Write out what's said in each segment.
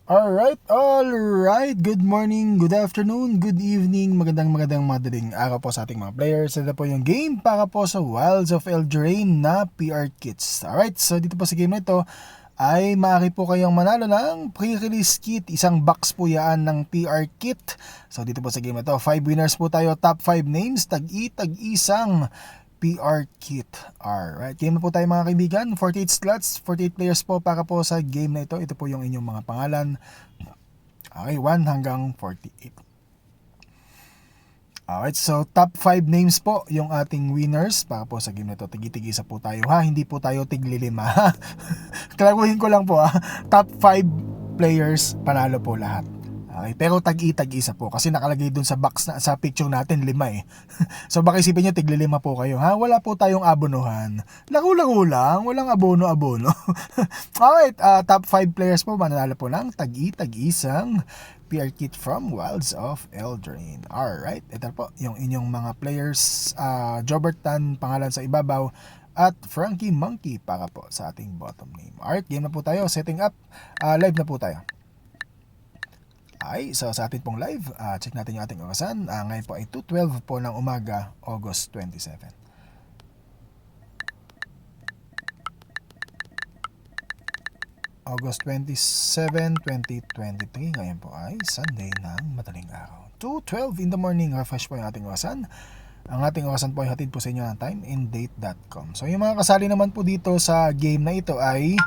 Alright. Good morning, good afternoon, good evening, magandang madaling araw po sa ating mga players. Ito po yung game para po sa Wilds of Eldraine na PR Kits. Alright, so dito po sa game na ito ay maaari po kayong manalo ng pre-release kit. Isang box po yan ng PR kit. So dito po sa game na ito, 5 winners po tayo, top 5 names, tag-isang PR kit. Alright, game na po tayo mga kaibigan. 48 slots, 48 players po para po sa game na ito. Ito po yung inyong mga pangalan. Okay, 1 hanggang 48. Alright, so top 5 names po yung ating winners para po sa game na ito. Tigi-tigisa po tayo ha, hindi po tayo tigli-5. Klaruhin ko lang po ha, top 5 players panalo po lahat. Okay, pero tag-isa po kasi nakalagay dun sa box na sa picture natin 5 eh. So baka isipin niyo tigli-5 po kayo ha. Wala po tayong abonohan. Laro-laro lang, walang abono-abono. Alright, top 5 players po mananalo po ng tag-isang PR kit from Wilds of Eldraine. Alright, ito po yung inyong mga players. Jobertan pangalan sa ibabaw at Frankie Monkey para po sa ating bottom name. Alright, game na po tayo. Setting up. Live na po tayo. Ay, so sa atin pong live, check natin yung ating orasan. Ngayon po ay 2:12 po ng umaga, August 27. August 27, 2023. Ngayon po ay Sunday ng madaling araw. 2:12 in the morning, refresh po yung ating orasan. Ang ating orasan po ay hatid po sa inyo ng timeanddate.com. So yung mga kasali naman po dito sa game na ito ay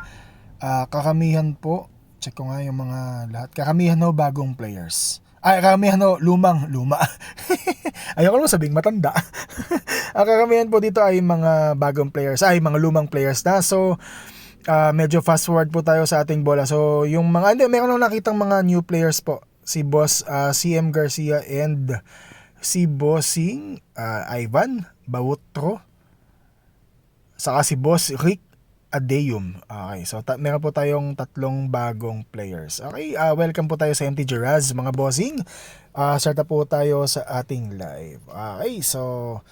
kakamihan po. Check ko nga yung mga lahat. Karamihan ho bagong players. Karamihan ho luma. Ayoko naman sabing matanda. Ang karamihan po dito ay mga bagong players. Mga lumang players na. So, medyo fast forward po tayo sa ating bola. So, yung mga, meron lang nakitang mga new players po. Si Boss CM Garcia and si Bossing Ivan Bautro. Saka si Boss Rick Adeum. Okay, so meron po tayong tatlong bagong players. Okay, welcome po tayo sa MTG Raz, mga bossing. Start na po tayo sa ating live. Okay, so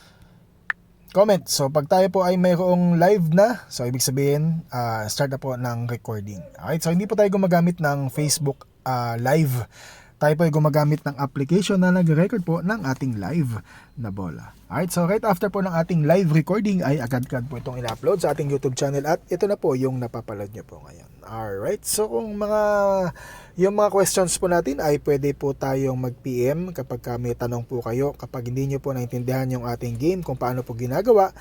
comment. So pag tayo po ay mayroong live na, so ibig sabihin start na po ng recording. Okay, so hindi po tayo gumagamit ng Facebook live. Tayo po ay gumagamit ng application na nag-record po ng ating live na bola. Alright, so right after po ng ating live recording ay agad-agad po itong ina-upload sa ating YouTube channel at ito na po yung napapaload nyo po ngayon. Alright, so kung yung mga questions po natin ay pwede po tayong mag-PM kapag may tanong po kayo. Kapag hindi nyo po naintindihan yung ating game, kung paano po ginagawa,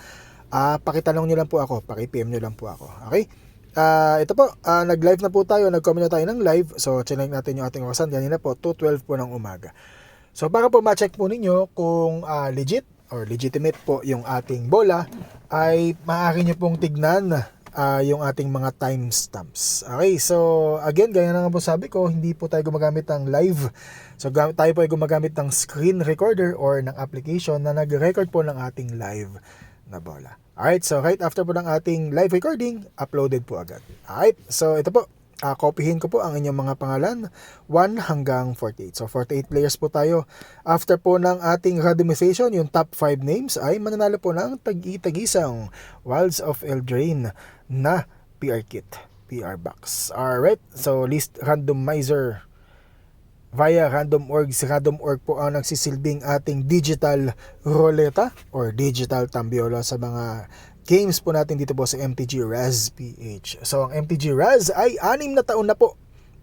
pakitanong nyo lang po ako, paki-PM nyo lang po ako. Okay? Ito po, nag-live na po tayo, nag-comment na tayo ng live. So, chinek natin yung ating orasan. Ganyan na po, 2:12 po ng umaga. So, para po ma-check po ninyo kung legit or legitimate po yung ating bola, ay maaari nyo pong tignan yung ating mga timestamps. Okay, so again, gaya na nga po sabi ko, hindi po tayo gumagamit ng live. So, tayo po ay gumagamit ng screen recorder or ng application na nag-record po ng ating live na bola. Alright, so right after po ng ating live recording, uploaded po agad. Alright, so ito po, kopyahin ko po ang inyong mga pangalan, 1 hanggang 48. So 48 players po tayo. After po ng ating randomization, yung top 5 names ay mananalo po ng tag-isang Wilds of Eldraine na PR kit, PR box. Alright, so list randomizer via random org. Si random org po ang nagsisilbing ating digital roleta or digital tambiola sa mga games po natin dito po sa MTG Raz PH. So ang MTG Raz ay 6 na taon na po.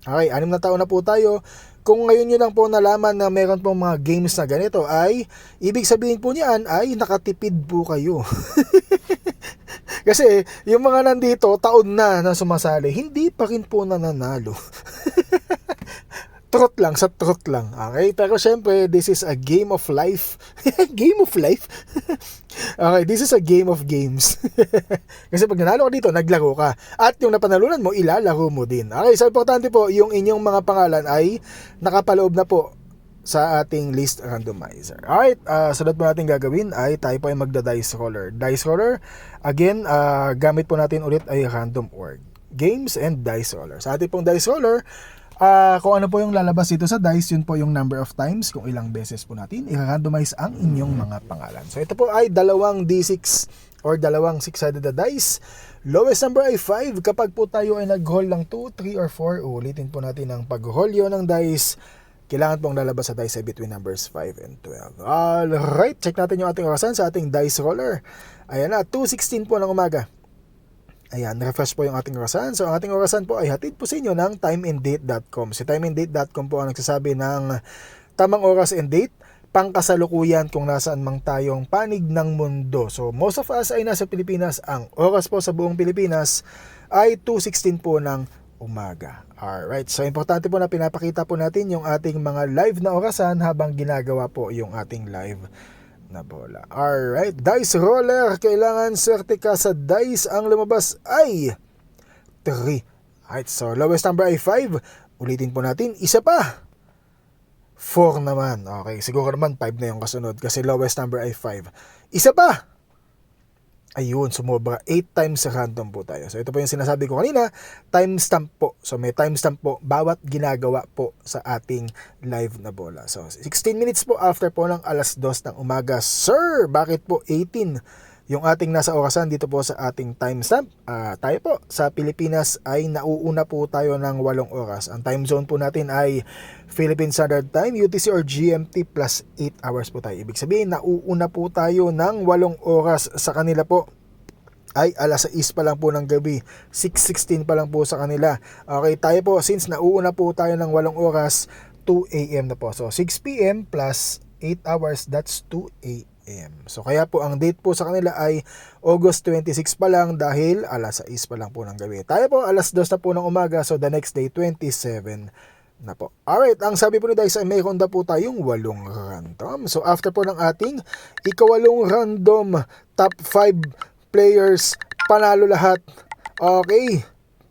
Okay, 6 na taon na po tayo. Kung ngayon nyo lang po nalaman na meron pong mga games na ganito, ay ibig sabihin po niyan ay nakatipid po kayo. Kasi yung mga nandito taon na sumasali, hindi pa rin po nananalo. Truth lang. Okay, pero syempre, this is a game of life. Game of life? Okay, this is a game of games. Kasi pag nanalo ka dito, naglaro ka. At yung napanalunan mo, ilalaro mo din. Okay, so importante po, yung inyong mga pangalan ay nakapaloob na po sa ating list randomizer. Alright, sunod po natin gagawin ay tayo po ay magda-dice roller. Dice roller, again, gamit po natin ulit ay random org. Games and dice roller. Sa ating pong dice roller, kung ano po yung lalabas dito sa dice, yun po yung number of times, kung ilang beses po natin i-randomize ang inyong mga pangalan. So ito po ay 2 D6 or dalawang 6-sided na dice. Lowest number ay 5. Kapag po tayo ay nag-haul ng 2, 3, or 4, ulitin po natin ang pag-haul yun ng dice. Kailangan pong lalabas sa dice ay between numbers 5 and 12. Alright, check natin yung ating orasan sa ating dice roller. Ayan na, 2:16 po ng umaga. Ayan, refresh po yung ating orasan. So, ang ating orasan po ay hatid po sa inyo ng timeanddate.com. Si timeanddate.com po ang nagsasabi ng tamang oras and date, pangkasalukuyan kung nasaan mang tayong panig ng mundo. So, most of us ay nasa Pilipinas. Ang oras po sa buong Pilipinas ay 2:16 po ng umaga. Alright, so importante po na pinapakita po natin yung ating mga live na orasan habang ginagawa po yung ating live na bola. Alright, dice roller, kailangan swerte ka sa dice. Ang lumabas ay 3. Alright, so lowest number ay 5. Ulitin po natin, isa pa, 4 naman. Okay, siguro naman 5 na yung kasunod kasi lowest number ay 5. Isa pa, ayun, sumobra 8 times random po tayo. So ito po yung sinasabi ko kanina, timestamp po. So may timestamp po bawat ginagawa po sa ating live na bola. So 16 minutes po after po ng 2:00 ng umaga. Sir, bakit po 18 yung ating nasa orasan dito po sa ating timestamp? Tayo po sa Pilipinas ay nauuna po tayo ng 8 oras. Ang time zone po natin ay Philippine Standard Time, UTC or GMT plus 8 hours po tayo. Ibig sabihin, nauuna po tayo ng 8 oras sa kanila po. Ay 6:00 pa lang po ng gabi, 6:16 pa lang po sa kanila. Okay, tayo po, since nauuna po tayo ng 8 oras, 2 AM na po. So 6 PM plus 8 hours, that's 2 AM. So kaya po ang date po sa kanila ay August 26 pa lang dahil 6:00 pa lang po ng gabi. Tayo po 2:00 na po ng umaga, so the next day 27 na po. Alright, ang sabi po ni Dice ay may ronda po tayong 8 random. So after po ng ating ika-8 random, top 5 players, panalo lahat. Okay,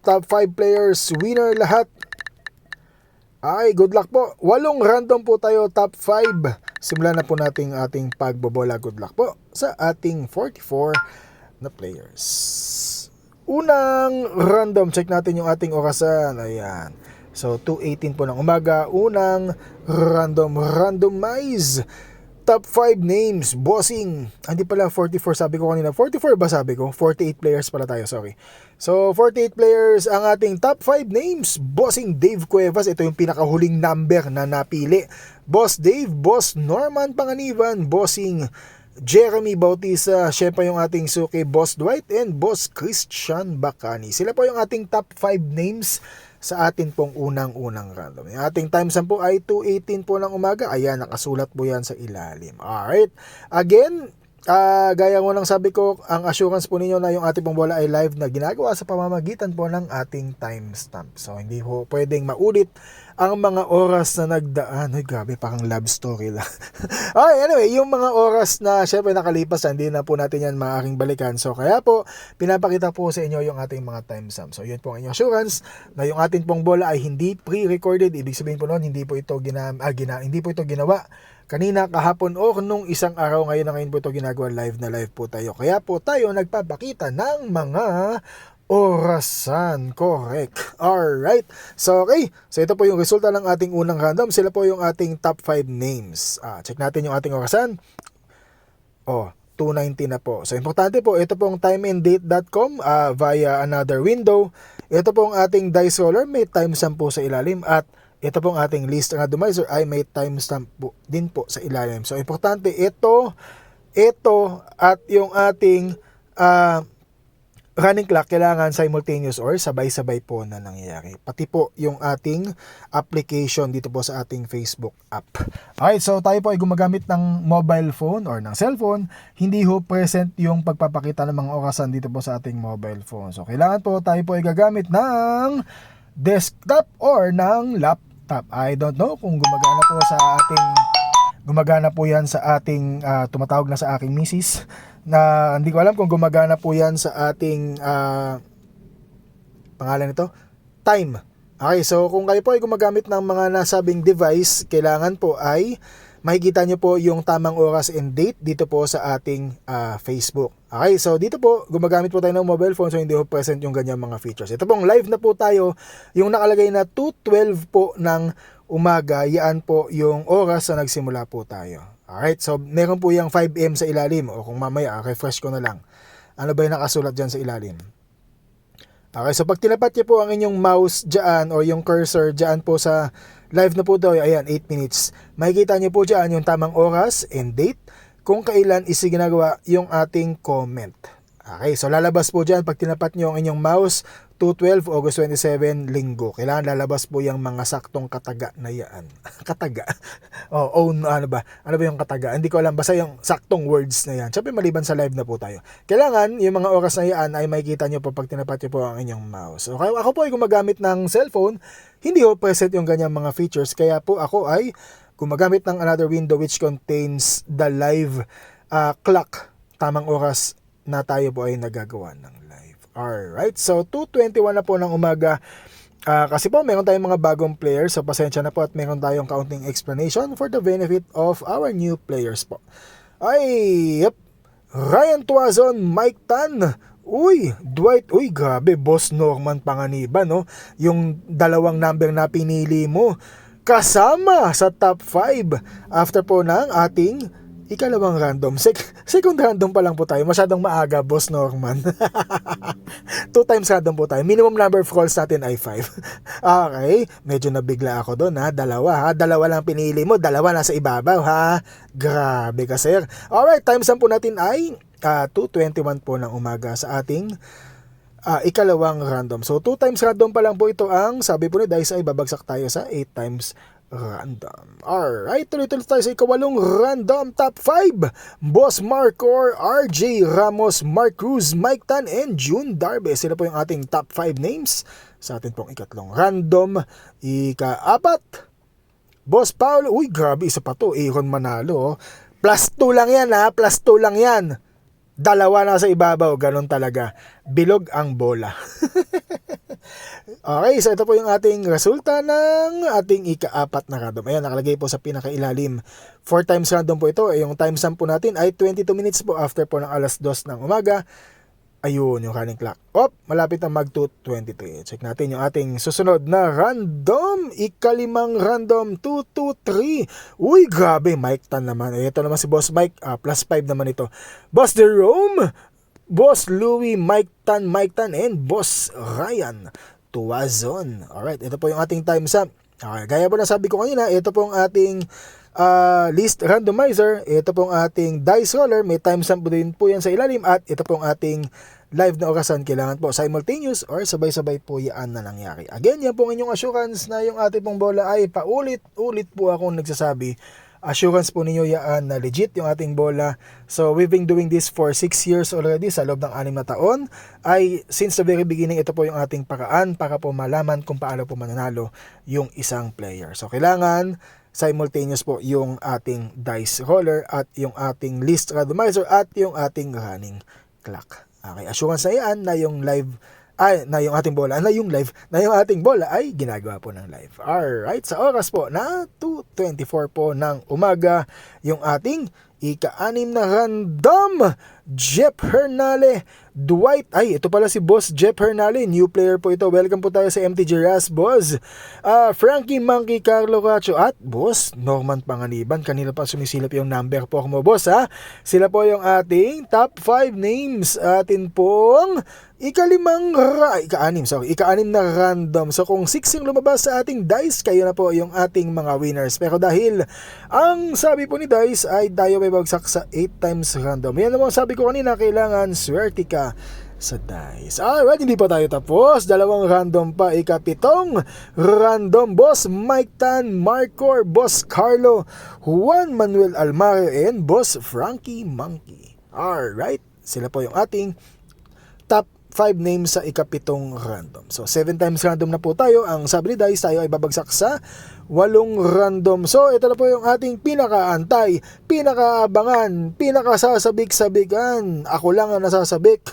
top 5 players, winner lahat. Ay, good luck po. 8 random po tayo, top 5. Simulan na po natin ating pagbobola. Good luck po sa ating 44 na players. Unang random, check natin yung ating orasan. Ayan. So, 2:18 po ng umaga. Unang random, randomize. Top 5 names, bossing. Hindi pala 44, sabi ko kanina. 44 ba sabi ko? 48 players pala tayo, sorry. So, 48 players, ang ating top 5 names. Bossing Dave Cuevas, ito yung pinakahuling number na napili. Boss Dave, Boss Norman Panganiban, Bossing Jeremy Bautista, siya pa yung ating suki, Boss Dwight, and Boss Christian Bacani. Sila po yung ating top 5 names sa atin pong unang-unang random. Yung ating time stamp po ay 2:18 po ng umaga. Ayan, nakasulat po yan sa ilalim. Alright. Again, gaya mo lang sabi ko, ang assurance po ninyo na yung ating pong bola ay live na ginagawa sa pamamagitan po ng ating timestamp. So, hindi po pwedeng maulit ang mga oras na nagdaan. Ay, grabe, parang love story lang. Okay, anyway, yung mga oras na syempre nakalipas, hindi na po natin yan maaaring balikan. So, kaya po, pinapakita po sa inyo yung ating mga timestamp. So, yun po ang inyong assurance na yung ating pong bola ay hindi pre-recorded. Ibig sabihin po noon, hindi po ito ginawa kanina, kahapon, o nung isang araw. Ngayon po ito ginagawa live na live po tayo. Kaya po tayo nagpapakita ng mga orasan. Correct. Alright. So, okay. So, ito po yung resulta ng ating unang random. Sila po yung ating top 5 names. Check natin yung ating orasan. 2:19 na po. So, importante po, ito pong timeanddate.com via another window. Ito pong ating dice roller. May timestamp po sa ilalim. At ito pong ating list randomizer ay may timestamp po din po sa ilalim. So, importante, ito, at yung ating running clock, kailangan simultaneous or sabay-sabay po na nangyayari. Pati po yung ating application dito po sa ating Facebook app. Alright, so tayo po ay gumagamit ng mobile phone or ng cellphone. Hindi ho present yung pagpapakita ng mga orasan dito po sa ating mobile phone. So, kailangan po tayo po ay gagamit ng desktop or ng laptop. I don't know kung gumagana po yan sa ating tumatawag na sa aking misis, na hindi ko alam kung gumagana po yan sa ating pangalan nito, time. Okay, so kung kayo po ay gumagamit ng mga nasabing device, kailangan po ay makikita nyo po yung tamang oras and date dito po sa ating Facebook. Okay, so dito po, gumagamit po tayo ng mobile phone, so hindi po present yung ganyan mga features. Ito pong live na po tayo, yung nakalagay na 2:12 po ng umaga, yan po yung oras na nagsimula po tayo. Alright, so meron po yung 5 AM sa ilalim, o kung mamaya, refresh ko na lang. Ano ba yung nakasulat dyan sa ilalim? Okay, so pag tinapat niyo po ang inyong mouse dyan o yung cursor dyan po sa live na po daw, ayan, 8 minutes. Makikita niyo po dyan yung tamang oras and date kung kailan ginagawa yung ating comment. Okay, so lalabas po dyan pag tinapat niyo ang inyong mouse 2/12 August 27, linggo. Kailangan lalabas po yung mga saktong kataga na yan. Kataga? Ano ba? Ano ba yung kataga? Hindi ko alam. Basta yung saktong words na yan. Siyempre maliban sa live na po tayo. Kailangan yung mga oras na yan ay makikita nyo po pag tinapat nyo po ang inyong mouse. Okay, ako po ay gumagamit ng cellphone. Hindi po present yung ganyang mga features. Kaya po ako ay gumagamit ng another window which contains the live clock. Tamang oras na tayo po ay nagagawa ng live. Alright, so 2:21 na po ng umaga. Kasi po meron tayong mga bagong players, so pasensya na po at meron tayong counting explanation for the benefit of our new players po. Ryan Tuazon, Mike Tan, Dwight, grabe, Boss Norman Panganiban, no? Yung dalawang number na pinili mo kasama sa top 5 after po ng ating ikalawang random. Second random pa lang po tayo. Masyadong maaga, Boss Norman. 2 times random po tayo. Minimum number of calls natin ay 5. Okay, medyo nabigla ako doon ha. Dalawa lang pinili mo. Dalawa nasa ibabaw ha. Grabe ka, sir. Alright, time stamp po natin ay 2:21 po ng umaga sa ating ikalawang random. So 2 times random pa lang po ito ang sabi po ni Dice ay babagsak tayo sa 8 times random. Alright, tuloy-tuloy tayo sa ikawalong random top 5. Boss Marcor, RJ Ramos, Mark Cruz, Mike Tan, and June Darbe. Sila po yung ating top 5 names sa atin pong ikatlong random. Ika-4, Boss Paul. Grabe, isa pa to. Aaron Manalo. Plus 2 lang yan ha. Plus 2 lang yan. Dalawa na sa ibabaw. Ganon talaga. Bilog ang bola. Okay, so ito po yung ating resulta ng ating ika-4 na random. Ayan, nakalagay po sa pinakailalim. 4 times random po ito. Yung time stamp po natin ay 22 minutes po after po ng alas 2 ng umaga. Ayun, yung running clock. Malapit na mag 2:23. Check natin yung ating susunod na random. Ika-5 random, 223. Grabe, Mike Tan naman. Ito naman si Boss Mike. Plus 5 naman ito. Boss Jerome, Boss Louie, Mike Tan, and Boss Ryan Tuazon. Alright, ito po yung ating time stamp. Okay, gaya po na sabi ko kanina, ito po ang ating list randomizer. Ito po ang ating dice roller. May time stamp din po yan sa ilalim. At ito po ang ating live na orasan. Kailangan po simultaneous or sabay-sabay po yan na nangyari. Again, yan po ang inyong assurance na yung ating pong bola ay paulit-ulit po akong nagsasabi. Assurance po ninyo yan na legit yung ating bola. So we've been doing this for 6 years already sa loob ng 6 na taon. Ay since the very beginning, ito po yung ating paraan para po malaman kung paano po mananalo yung isang player. So kailangan simultaneous po yung ating dice roller at yung ating list randomizer at yung ating running clock. Okay, assurance na yan na yung live na yung ating bola, na yung ating bola ay ginagawa po ng live. Alright, sa oras po na 2:24 po ng umaga, yung ating ika-6 na random, Jeff Hernale, Dwight, ito pala si Boss Jeff Hernale, new player po ito. Welcome po tayo sa MTG Ras, Boss. Frankie Monkey, Carlo Cacho, at Boss Norman Panganiban. Kanina pa sumisilip yung number po mo, Boss ha. Sila po yung ating top 5 names. Atin pong ika-6 na random. So kung 6 yung lumabas sa ating dice, kayo na po yung ating mga winners. Pero dahil ang sabi po ni Dice ay tayo may bagsak sa 8 times random. Yan naman sabi ko kanina, kailangan swerte ka sa dice. Alright, hindi pa tayo tapos. 2 random pa. Ika-7 random. Boss Mike Tan, Marcor, Boss Carlo, Juan Manuel Almario, and Boss Frankie Monkey. Alright, sila po yung ating top 5 names sa ika-7 random. So 7 times random na po tayo. Ang sabi ni Dice, tayo ay babagsak sa 8 random. So ito na po yung ating pinakaantay, pinakaabangan, pinakasasabik-sabikan. Ako lang ang nasasabik.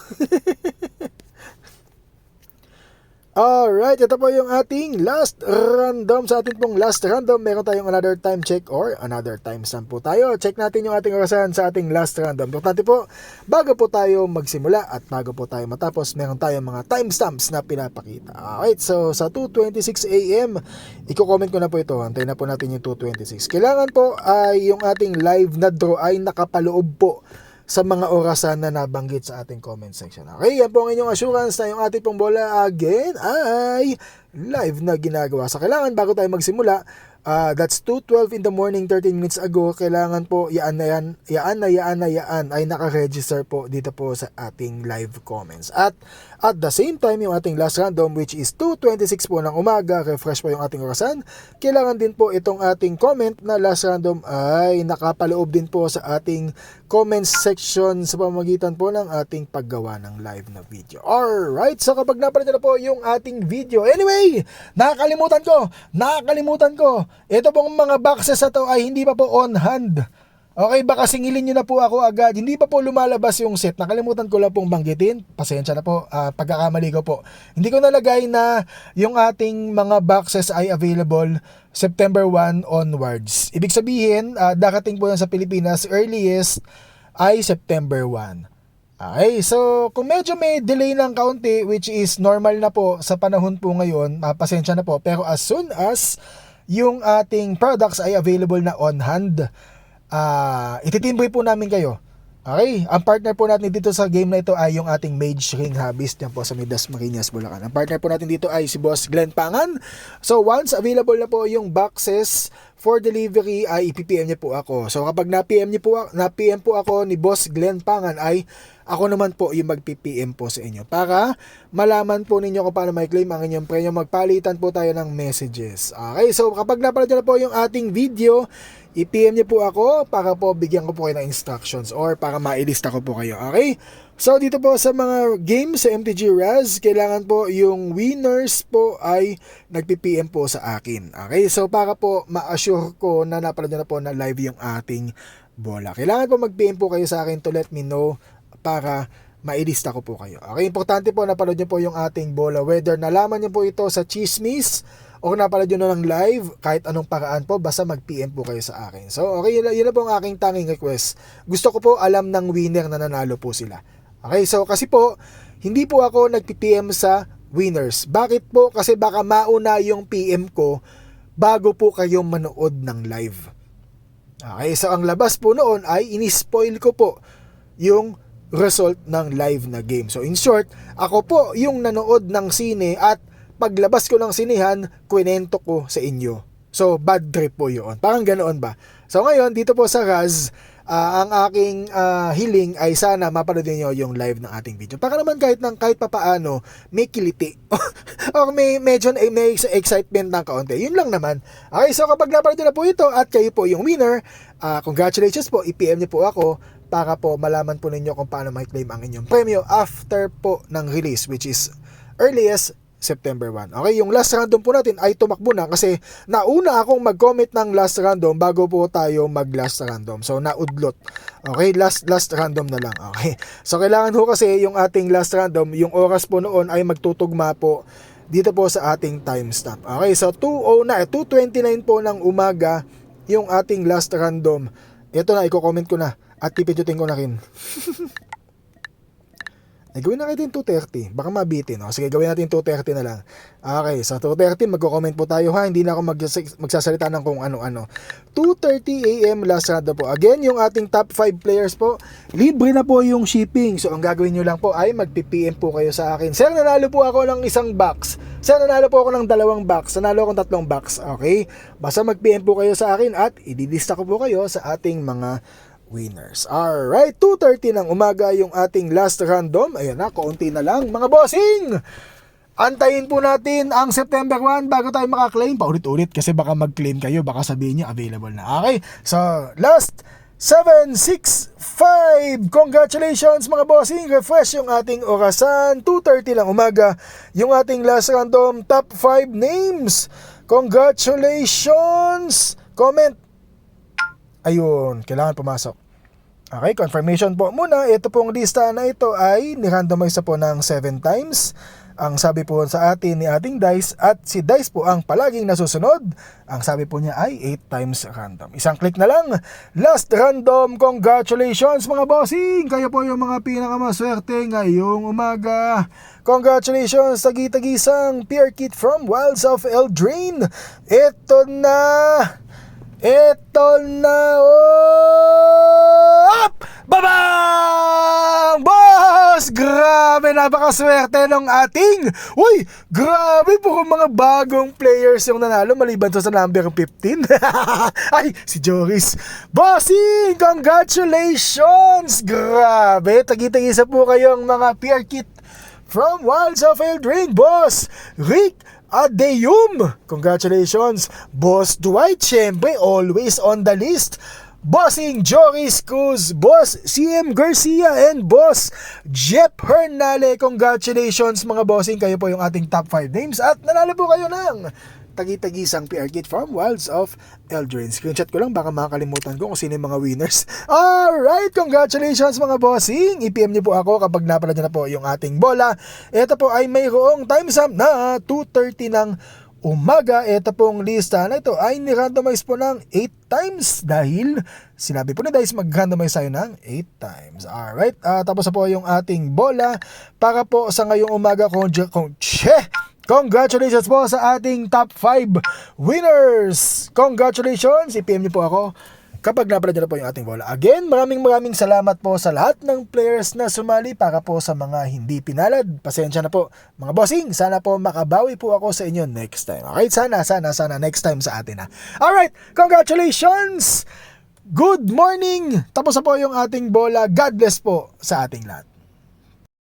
Alright, ito po yung ating last random. Sa ating pong last random, meron tayong another time check or another time stamp po tayo. Check natin yung ating orasan sa ating last random. Importante po, bago po tayo magsimula at bago po tayo matapos, meron tayong mga timestamps na pinapakita. Alright, so sa 2:26 AM, i-comment ko na po ito. Antayin na po natin yung 2:26. Kailangan po ay yung ating live na draw ay nakapaloob po sa mga orasan na nabanggit sa ating comment section. Okay, yan po ang inyong assurance na yung ating pong bola again ay live na ginagawa. So kailangan bago tayo magsimula, that's 2:12 in the morning, 13 minutes ago, kailangan po yaan ay naka-register po dito po sa ating live comments. At the same time, yung ating last random, which is 2:26 po ng umaga, refresh po yung ating orasan, kailangan din po itong ating comment na last random ay nakapaloob din po sa ating comments section sa pamamagitan po ng ating paggawa ng live na video. Alright, so kapag napanood na po yung ating video, anyway, nakakalimutan ko, ito pong mga boxes na to ay hindi pa po on hand. Okay, baka singilin nyo na po ako agad. Hindi pa po lumalabas yung set. Nakalimutan ko lang pong banggitin. Pasensya na po, pagkakamali ko po. Hindi ko nalagay na yung ating mga boxes ay available September 1 onwards. Ibig sabihin, darating po yan sa Pilipinas, earliest ay September 1. Okay, so kung medyo may delay ng kaunti, which is normal na po sa panahon po ngayon, pasensya na po. Pero as soon as yung ating products ay available na on hand, ititimbre po namin kayo. Okay, ang partner po natin dito sa game na ito ay yung ating Mage Ring Hobbies yan po sa Midas Marinas, Bulacan. Ang partner po natin dito ay si Boss Glenn Pangan. So once available na po yung boxes for delivery ay ipipm niyo po ako. So kapag na-PM po ako ni Boss Glenn Pangan ay ako naman po yung mag-PPM po sa inyo para malaman po ninyo kung paano may claim ang inyong premyo. Magpalitan po tayo ng messages. Okay, so kapag napanood na po yung ating video, i-PM niyo po ako para po bigyan ko po kayo ng instructions or para mailista ko po kayo. Okay? So dito po sa mga games sa MTG Raz, kailangan po yung winners po ay nag-PPM po sa akin. Okay? So para po ma-assure ko na napanood na po na live yung ating bola. Kailangan po mag-PM po kayo sa akin to let me know para mailista ko po kayo. Okay, importante po napanood niyo po yung ating bola. Whether nalaman niyo po ito sa chismis o napanood niyo na ng live, kahit anong paraan po, basta mag-PM po kayo sa akin. So, okay, yun na po ang aking tanging request. Gusto ko po alam ng winner na nanalo po sila. Okay, so kasi po, hindi po ako nag-PM sa winners. Bakit po? Kasi baka mauna yung PM ko bago po kayo manood ng live. Okay, so ang labas po noon ay inispoil ko po yung result ng live na game. So in short, ako po yung nanood ng sine at paglabas ko ng sinehan, kwento ko sa inyo. So bad trip po yun. Parang ganoon ba? So ngayon, dito po sa Raz, ang aking hiling ay sana mapanood niyo yung live ng ating video. Para naman kahit papaano may kiliti o may medyo may excitement ng kaunti. Yun lang naman. Okay, so kapag napanood na po ito at kayo po yung winner, congratulations po, i-PM niyo po ako para po malaman po ninyo kung paano may-claim ang inyong premyo after po ng release, which is earliest September 1. Okay, yung last random po natin ay tumakbo na kasi nauna akong mag-comment ng last random bago po tayo mag-last random. So, naudlot. Okay, last random na lang. Okay, so kailangan ho kasi yung ating last random, yung oras po noon ay magtutugma po dito po sa ating timestamp. Okay, so 2:29 po ng umaga yung ating last random. Ito na, i-comment ko na. At pipindutin ko na rin. Gawin na natin 2:30. Baka mabitin. O, sige, gawin natin 2:30 na lang. Okay, sa 2:30 magko-comment po tayo ha. Hindi na ako magsasalita ng kung ano-ano. 2:30 AM last random po. Again, yung ating top 5 players po, libre na po yung shipping. So, ang gagawin nyo lang po ay mag-PPM po kayo sa akin. Sir, nanalo po ako ng isang box. Sir, nanalo po ako ng 2 box. Nanalo ako ng 3 box. Okay? Basta mag-PM po kayo sa akin at idilista ko po kayo sa ating mga winners. Alright, 2:30 ng umaga yung ating last random. Ayan na, kaunti na lang. Mga bossing! Antayin po natin ang September 1 bago tayo makaklaim. Paulit-ulit kasi baka mag-claim kayo, baka sabihin niyo available na. Okay, so last 765. Congratulations mga bossing. Refresh yung ating orasan. 2:30 lang umaga yung ating last random top 5 names. Congratulations! Comment. Ayun, kailangan pumasok. Okay, confirmation po muna. Ito pong lista na ito ay ni-randomize po ng 7 times. Ang sabi po sa atin ni ating Dice at si Dice po ang palaging nasusunod. Ang sabi po niya ay 8 times random. Isang click na lang. Last random. Congratulations mga bossing. Kayo po yung mga pinakamaswerte ngayong umaga. Congratulations sa gitagisang PR kit from Wilds of Eldraine. Ito na. Babang! Boss! Grabe, napakaswerte ng ating... Uy, grabe po kung mga bagong players yung nanalo maliban to sa number 15. Ay, si Joris. Bossing! Congratulations! Grabe, tagi-tagisa po kayong mga PR kit from Wilds of Eldraine, Boss Rick Adeyum. Congratulations, Boss Dwight. Syempre, always on the list. Bossing Joris Cruz, Boss CM Garcia, and Boss Jeff Hernale. Congratulations mga bossing, kayo po yung ating top 5 names at nanalo po kayo ng tagi-tagisang PR kit from Wilds of Eldraine. Screenshot ko lang, baka makakalimutan ko kung sino yung mga winners. Alright, congratulations mga bossing. I-PM niyo po ako kapag napala niyo na po yung ating bola. Ito po ay mayroong time stamp na 2:30 ng umaga. Ito pong lista na ito ay ni-randomize po ng 8 times dahil sinabi po ni Dice mag-randomize tayo ng 8 times. Alright, tapos na po yung ating bola para po sa ngayong umaga. Congratulations po sa ating top 5 winners. Congratulations, i-PM niyo po ako kapag napala niyo na po yung ating bola. Again, maraming salamat po sa lahat ng players na sumali. Para po sa mga hindi pinalad, pasensya na po mga bossing. Sana po makabawi po ako sa inyo next time. Okay, sana next time sa atin ha. Alright, congratulations! Good morning! Tapos na po yung ating bola. God bless po sa ating lahat.